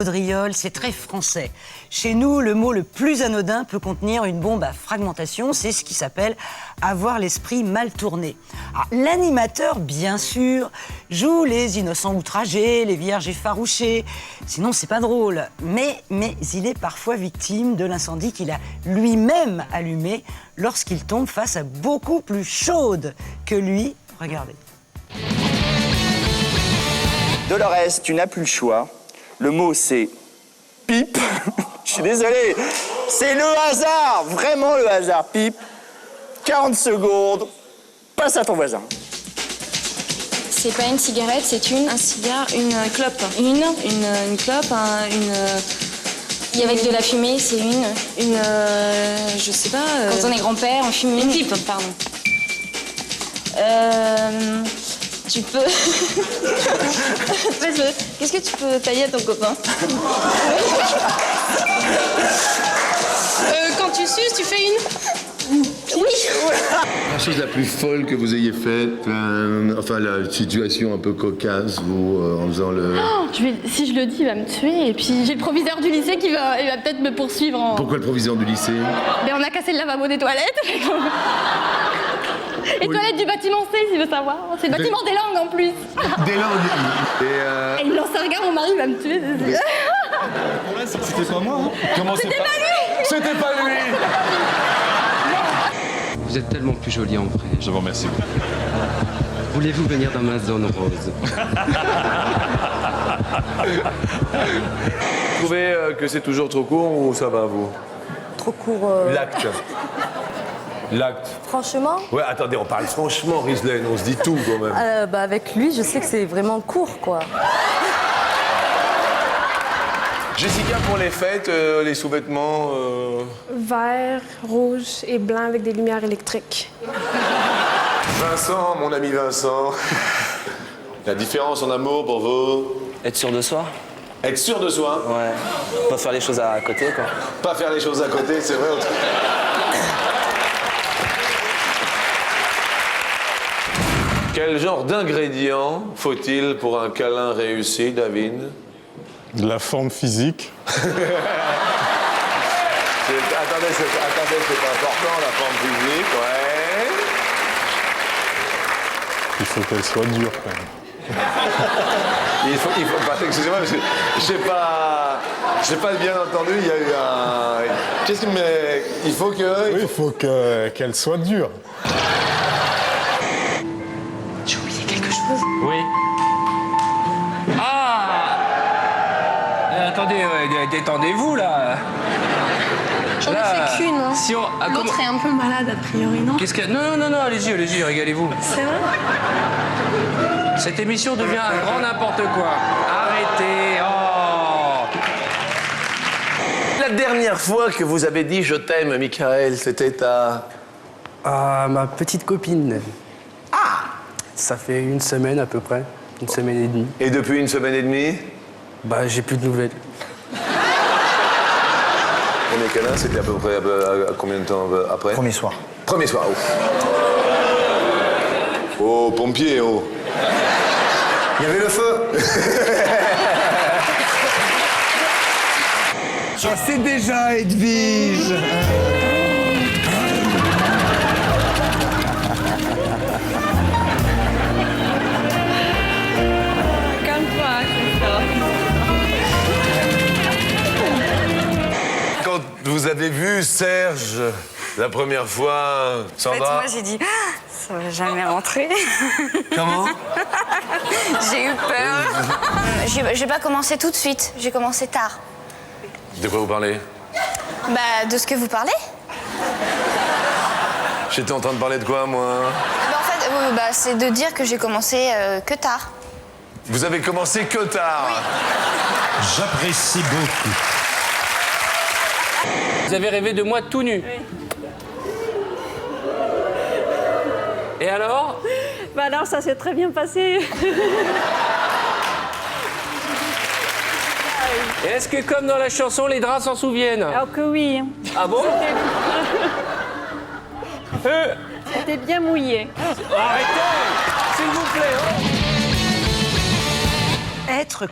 Gaudriole, c'est très français. Chez nous, le mot le plus anodin peut contenir une bombe à fragmentation. C'est ce qui s'appelle avoir l'esprit mal tourné. L'animateur, bien sûr, joue les innocents outragés, les vierges effarouchées. Sinon, c'est pas drôle. Mais il est parfois victime de l'incendie qu'il a lui-même allumé lorsqu'il tombe face à beaucoup plus chaude que lui. Regardez. Dolores, tu n'as plus le choix. Le mot, c'est pipe. Je suis désolé. C'est le hasard, vraiment le hasard. Pipe. 40 secondes. Passe à ton voisin. C'est pas une cigarette, c'est un cigare, une clope. Une clope, Il y a avec de la fumée, c'est je sais pas... Quand on est grand-père, on fume une pipe, pardon. Tu peux... Qu'est-ce que tu peux tailler à ton copain? Quand tu suces, tu fais une... Oui. La chose la plus folle que vous ayez faite, enfin la situation un peu cocasse, vous, en faisant le... Oh, si je le dis, il va me tuer. Et puis j'ai le proviseur du lycée qui va peut-être me poursuivre en... Pourquoi le proviseur du lycée? Mais on a cassé le lavabo des toilettes. Les toilettes du bâtiment C, s'il veut savoir. C'est le bâtiment des langues en plus. Des langues. Et il me lance un regard, mon mari va me tuer. C'était pas moi, hein. Comment c'est pas lui. C'était pas lui. Vous êtes tellement plus jolie en vrai. Je vous remercie. Voulez-vous venir dans ma zone rose? Vous trouvez que c'est toujours trop court ou ça va, vous? Trop court. L'acte. L'acte. Franchement, Ouais, attendez, on parle franchement, Rislaine, on se dit tout quand même. avec lui, je sais que c'est vraiment court, quoi. Jessica, pour les fêtes, les sous-vêtements... Vert, rouge et blanc avec des lumières électriques. Vincent, mon ami Vincent. La différence en amour pour vous? Être sûr de soi? Être sûr de soi. Ouais. Pas faire les choses à côté, quoi. Pas faire les choses à côté, c'est vrai. Quel genre d'ingrédients faut-il pour un câlin réussi, David? De la forme physique. Attendez, c'est pas important, la forme physique, ouais. Il faut qu'elle soit dure, quand même. Excusez-moi, parce que j'ai pas bien entendu, il y a eu un... Qu'est-ce que... Mais il faut que... Oui, il faut qu'elle soit dure. J'ai oublié quelque chose. Oui. Ah attendez, détendez-vous là. J'en ai fait qu'une. Hein. Si on... L'autre est un peu malade a priori, non? Qu'est-ce que... Non, allez-y, régalez-vous. C'est vrai? Cette émission devient un grand n'importe quoi. Arrêtez, oh. La dernière fois que vous avez dit « je t'aime », Michael, c'était à... Ma petite copine. Ah! Ça fait une semaine à peu près, une semaine et demie. Et depuis une semaine et demie? Bah, j'ai plus de nouvelles. Premier câlin, c'était à peu près à combien de temps après? Premier soir. Premier soir, oh. Oh, pompier, oh. Il y avait le feu. Je sais déjà, Edwige. Calme-toi, Christophe. Quand vous avez vu Serge la première fois, Sandra... Moi, j'ai dit, ça va jamais rentrer. Comment? J'ai eu peur. J'ai pas commencé tout de suite, j'ai commencé tard. De quoi vous parlez? Bah, de ce que vous parlez. J'étais en train de parler de quoi, moi? En fait, c'est de dire que j'ai commencé que tard. Vous avez commencé que tard. Oui. J'apprécie beaucoup. Vous avez rêvé de moi tout nu. Oui. Et alors? Bah alors, ça s'est très bien passé. Et est-ce que, comme dans la chanson, les draps s'en souviennent? Alors que oui. Ah bon? C'était bien mouillé. Arrêtez, s'il vous plaît. Être